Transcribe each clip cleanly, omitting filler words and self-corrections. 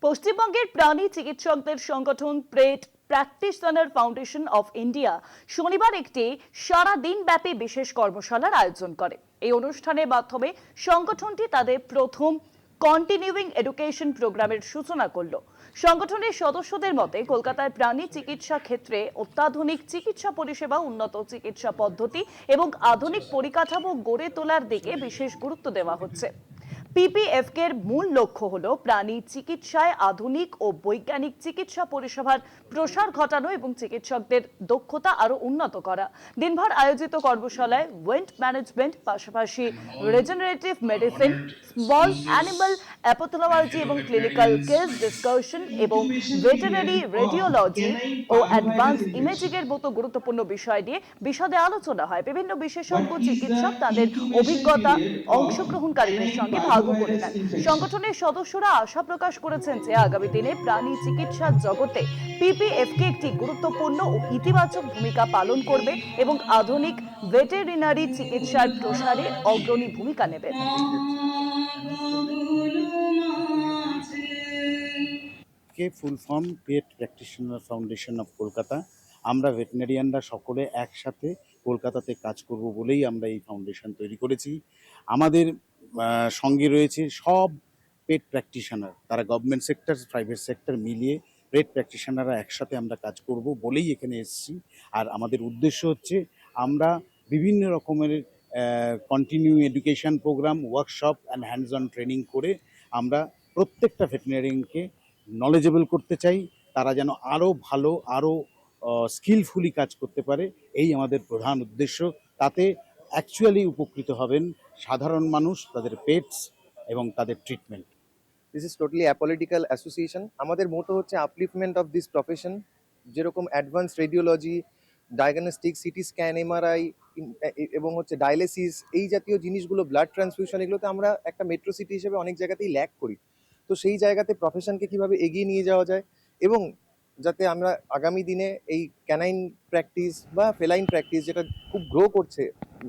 পশ্চিমবঙ্গের প্রাণী চিকিৎসকদের সংগঠন পেট প্র্যাকটিশনার ফাউন্ডেশন অফ ইন্ডিয়া শনিবার একটি সারা দিনব্যাপী বিশেষ কর্মশালার আয়োজন করে। এই অনুষ্ঠানের মাধ্যমে সংগঠনটি তাদের প্রথম কন্টিনিউইং এডুকেশন প্রোগ্রামের সূচনা করল। সংগঠনের সদস্যদের মতে কলকাতায় প্রাণী চিকিৎসা ক্ষেত্রে অত্যাধুনিক চিকিৎসা পরিষেবা, উন্নত চিকিৎসা পদ্ধতি এবং আধুনিক পরিকাঠামো গড়ে তোলার দিকে বিশেষ গুরুত্ব দেওয়া হচ্ছে। পিপিএফকে এর মূল লক্ষ্য হলো প্রাণী চিকিৎসায় আধুনিক ও বৈজ্ঞানিক চিকিৎসা পরিষেবার প্রসার ঘটানো এবং চিকিৎসকদের দক্ষতা আরো উন্নত করা। দিনভর আয়োজিত কর্মশালায় ওয়েন্ট ম্যানেজমেন্ট, পাশাপাশি রিজেনারেটিভ মেডিসিন, স্মল অ্যানিমাল অ্যাপাথোলজি এবং ক্লিনিক্যাল কেস ডিসকাশন এবং ভেটেরিনারি রেডিওলজি ও অ্যাডভান্স ইমেজিং এর মতো গুরুত্বপূর্ণ বিষয় নিয়ে বিশদে আলোচনা হয়। বিভিন্ন বিশেষজ্ঞ চিকিৎসক তাদের অভিজ্ঞতা অংশগ্রহণকারীদের সঙ্গে ভাগ করে নেন। সংগঠনের সদস্যরা আশা প্রকাশ করেছেন যে আগামী দিনে প্রাণী চিকিৎসা জগতে পিপিএফকে একটি গুরুত্বপূর্ণ ও ইতিবাচক ভূমিকা পালন করবে এবং আধুনিক ভেটেরিনারি চিকিৎসার প্রসারে অগ্রণী ভূমিকা নেবে। Full form pet practitioner foundation of Kolkata. আমরা ভেটেরিনারিয়ানরা সকলে একসাথে কলকাতাতে কাজ করব বলেই আমরা এই ফাউন্ডেশন তৈরি করেছি। আমাদের সঙ্গে রয়েছে সব পেট প্র্যাকটিশনার, তারা গভর্নমেন্ট সেক্টর, প্রাইভেট সেক্টর মিলিয়ে পেট প্র্যাকটিশনাররা একসাথে আমরা কাজ করব বলেই এখানে এসেছি। আর আমাদের উদ্দেশ্য হচ্ছে আমরা বিভিন্ন রকমের continue education program, workshop and hands on training করে আমরা প্রত্যেকটা ভেটেরিনারিয়ানকে নলেজেবল করতে চাই, তারা যেন আরও ভালো, আরও স্কিলফুলি কাজ করতে পারে। এই আমাদের প্রধান উদ্দেশ্য। তাতে অ্যাকচুয়ালি উপকৃত হবেন সাধারণ মানুষ, তাদের পেটস এবং তাদের treatment. This is totally apolitical association. আমাদের মোটো হচ্ছে আপলিফমেন্ট অফ দিস প্রফেশন। যেরকম advance radiology, diagnostic, CT scan, MRI এবং হচ্ছে ডায়ালিসিস, এই জাতীয় জিনিসগুলো, ব্লাড ট্রান্সফিউশন, এগুলোতে আমরা একটা মেট্রো সিটি হিসেবে অনেক জায়গাতেই ল্যাক করি। তো সেই জায়গাতে প্রফেশনকে কীভাবে এগিয়ে নিয়ে যাওয়া যায় এবং যাতে আমরা আগামী দিনে এই ক্যানাইন প্র্যাকটিস বা ফেলাইন প্র্যাকটিস, যেটা খুব গ্রো করছে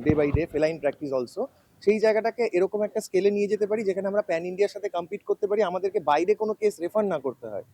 day by day, feline practice also, সেই জায়গাটাকে এরকম একটা স্কেলে নিয়ে যেতে পারি যেখানে আমরা প্যান ইন্ডিয়ার সাথে কম্পিট করতে পারি, আমাদেরকে বাইরে কোনো কেস রেফার না করতে হয়।